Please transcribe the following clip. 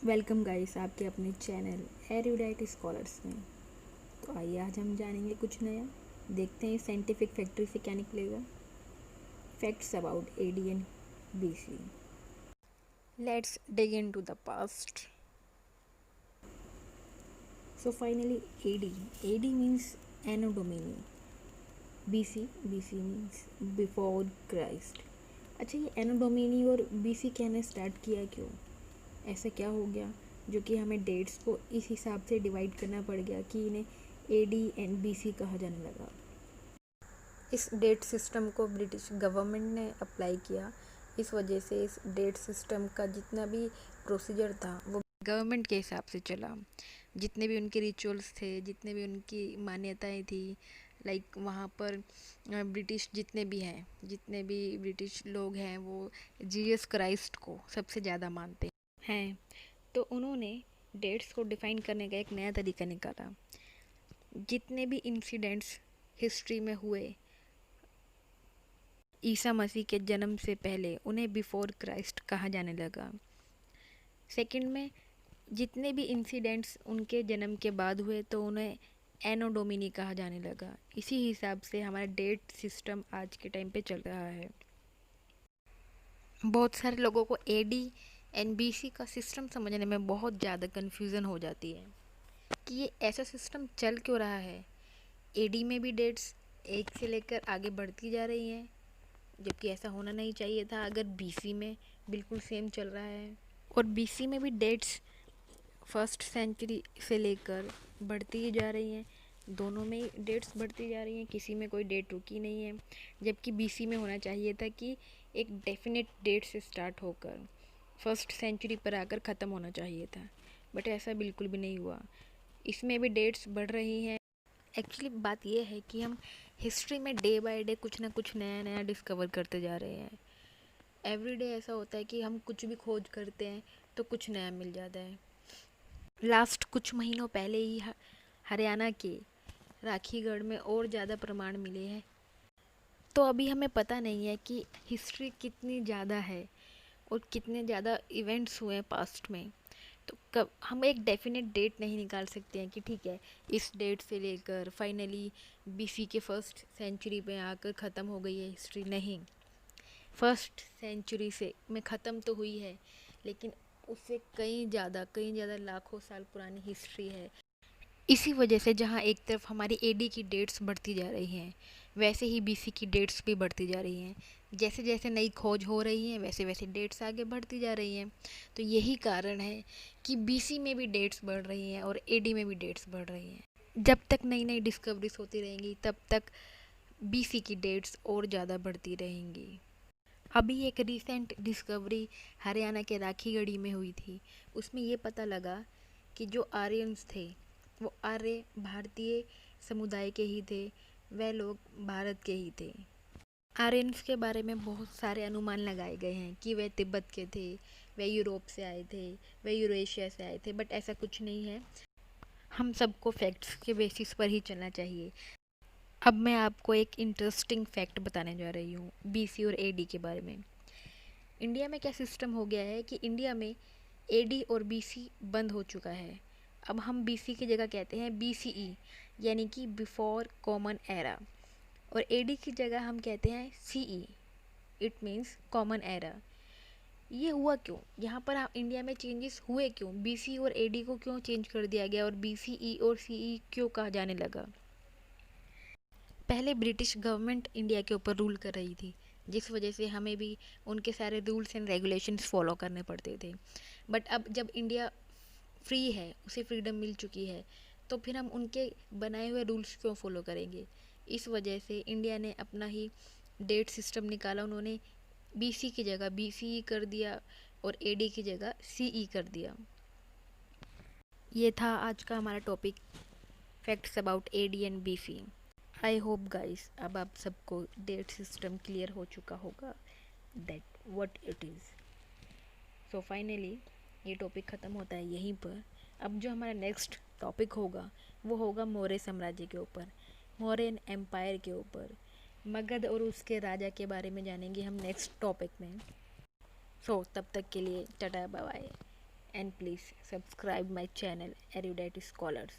Welcome guys आपके अपने channel erudite scholars में। तो आइए आज हम जानेंगे कुछ नया। देखते हैं साइंटिफिक फैक्ट्री से क्या निकलेगा। Facts about AD and BC. Let's dig into the past. So finally AD means anno domini. BC means before Christ. अच्छा, ये एनो डोमिनी और बीसी कहना स्टार्ट किया क्यों? ऐसा क्या हो गया जो कि हमें डेट्स को इस हिसाब से डिवाइड करना पड़ गया कि इन्हें एडी एंड बीसी कहा जाने लगा। इस डेट सिस्टम को ब्रिटिश गवर्नमेंट ने अप्लाई किया। इस वजह से इस डेट सिस्टम का जितना भी प्रोसीजर था वो गवर्नमेंट के हिसाब से चला। जितने भी उनके रिचुअल्स थे, जितने भी उनकी मान्यताएं थी, लाइक वहाँ पर जितने भी ब्रिटिश लोग हैं वो जीसस क्राइस्ट को सबसे ज़्यादा मानते हैं। तो उन्होंने डेट्स को डिफ़ाइन करने का एक नया तरीका निकाला। जितने भी इंसिडेंट्स हिस्ट्री में हुए ईसा मसीह के जन्म से पहले, उन्हें बिफोर क्राइस्ट कहा जाने लगा। सेकंड में, जितने भी इंसिडेंट्स उनके जन्म के बाद हुए तो उन्हें एनो डोमिनी कहा जाने लगा। इसी हिसाब से हमारा डेट सिस्टम आज के टाइम पे चल रहा है। बहुत सारे लोगों को एडी एंड बीसी का सिस्टम समझने में बहुत ज़्यादा कन्फ्यूज़न हो जाती है कि ये ऐसा सिस्टम चल क्यों रहा है। एडी में भी डेट्स एक से लेकर आगे बढ़ती जा रही हैं, जबकि ऐसा होना नहीं चाहिए था। अगर बीसी में बिल्कुल सेम चल रहा है और बीसी में भी डेट्स फर्स्ट सेंचुरी से लेकर बढ़ती ही जा रही हैं। दोनों में डेट्स बढ़ती जा रही हैं, किसी में कोई डेट रुकी नहीं है। जबकि बीसी में होना चाहिए था कि एक डेफिनेट डेट से स्टार्ट होकर फर्स्ट सेंचुरी पर आकर ख़त्म होना चाहिए था, बट ऐसा बिल्कुल भी नहीं हुआ। इसमें भी डेट्स बढ़ रही हैं। एक्चुअली बात यह है कि हम हिस्ट्री में डे बाय डे कुछ ना कुछ नया नया डिस्कवर करते जा रहे हैं। एवरी डे ऐसा होता है कि हम कुछ भी खोज करते हैं तो कुछ नया मिल जाता है। लास्ट कुछ महीनों पहले ही हरियाणा के राखीगढ़ में और ज़्यादा प्रमाण मिले हैं। तो अभी हमें पता नहीं है कि हिस्ट्री कितनी ज़्यादा है और कितने ज़्यादा इवेंट्स हुए हैं पास्ट में। तो कब हम एक डेफिनेट डेट नहीं निकाल सकते हैं कि ठीक है, इस डेट से लेकर फाइनली बीसी के फर्स्ट सेंचुरी पे आकर ख़त्म हो गई है हिस्ट्री। नहीं, फर्स्ट सेंचुरी से में ख़त्म तो हुई है, लेकिन उससे कई ज़्यादा लाखों साल पुरानी हिस्ट्री है। इसी वजह से जहाँ एक तरफ हमारी एडी की डेट्स बढ़ती जा रही हैं, वैसे ही बीसी की डेट्स भी बढ़ती जा रही हैं। जैसे जैसे नई खोज हो रही हैं वैसे वैसे डेट्स आगे बढ़ती जा रही हैं। तो यही कारण है कि बीसी में भी डेट्स बढ़ रही हैं और एडी में भी डेट्स बढ़ रही हैं। जब तक नई नई डिस्कवरीज होती रहेंगी तब तक बीसी की डेट्स और ज़्यादा बढ़ती रहेंगी। अभी एक रिसेंट डिस्कवरी हरियाणा के राखीगढ़ी में हुई थी। उसमें ये पता लगा कि जो आर्यंस थे वो आर्य भारतीय समुदाय के ही थे, वह लोग भारत के ही थे। आर्यंस के बारे में बहुत सारे अनुमान लगाए गए हैं कि वे तिब्बत के थे, वे यूरोप से आए थे, वे यूरेशिया से आए थे, बट ऐसा कुछ नहीं है। हम सबको फैक्ट्स के बेसिस पर ही चलना चाहिए। अब मैं आपको एक इंटरेस्टिंग फैक्ट बताने जा रही हूँ बीसी और एडी के बारे में। इंडिया में क्या सिस्टम हो गया है कि इंडिया में एडी और बीसी बंद हो चुका है। अब हम बीसी की जगह कहते हैं बीसीई, यानी कि बिफोर कॉमन एरा, और एडी की जगह हम कहते हैं CE, it means common era. ये हुआ क्यों? यहाँ पर इंडिया में चेंजेस हुए क्यों? बीसी और एडी को क्यों चेंज कर दिया गया और बीसीई और सीई क्यों कहा जाने लगा? पहले ब्रिटिश गवर्नमेंट इंडिया के ऊपर रूल कर रही थी, जिस वजह से हमें भी उनके सारे रूल्स एंड रेगुलेशंस फॉलो करने पड़ते थे। बट अब जब इंडिया फ्री है, उसे फ्रीडम मिल चुकी है, तो फिर हम उनके बनाए हुए रूल्स क्यों फॉलो करेंगे? इस वजह से इंडिया ने अपना ही डेट सिस्टम निकाला। उन्होंने बीसी की जगह बीसीई कर दिया और एडी की जगह सीई कर दिया। ये था आज का हमारा topic, facts about AD and BC. I hope guys अब आप सबको डेट सिस्टम क्लियर हो चुका होगा that what it is. So finally ये टॉपिक ख़त्म होता है यहीं पर। अब जो हमारा नेक्स्ट टॉपिक होगा वो होगा मौर्य साम्राज्य के ऊपर, मौर्यन एम्पायर के ऊपर। मगध और उसके राजा के बारे में जानेंगे हम नेक्स्ट टॉपिक में। सो तब तक के लिए tata bye bye and please subscribe my channel Erudite Scholars.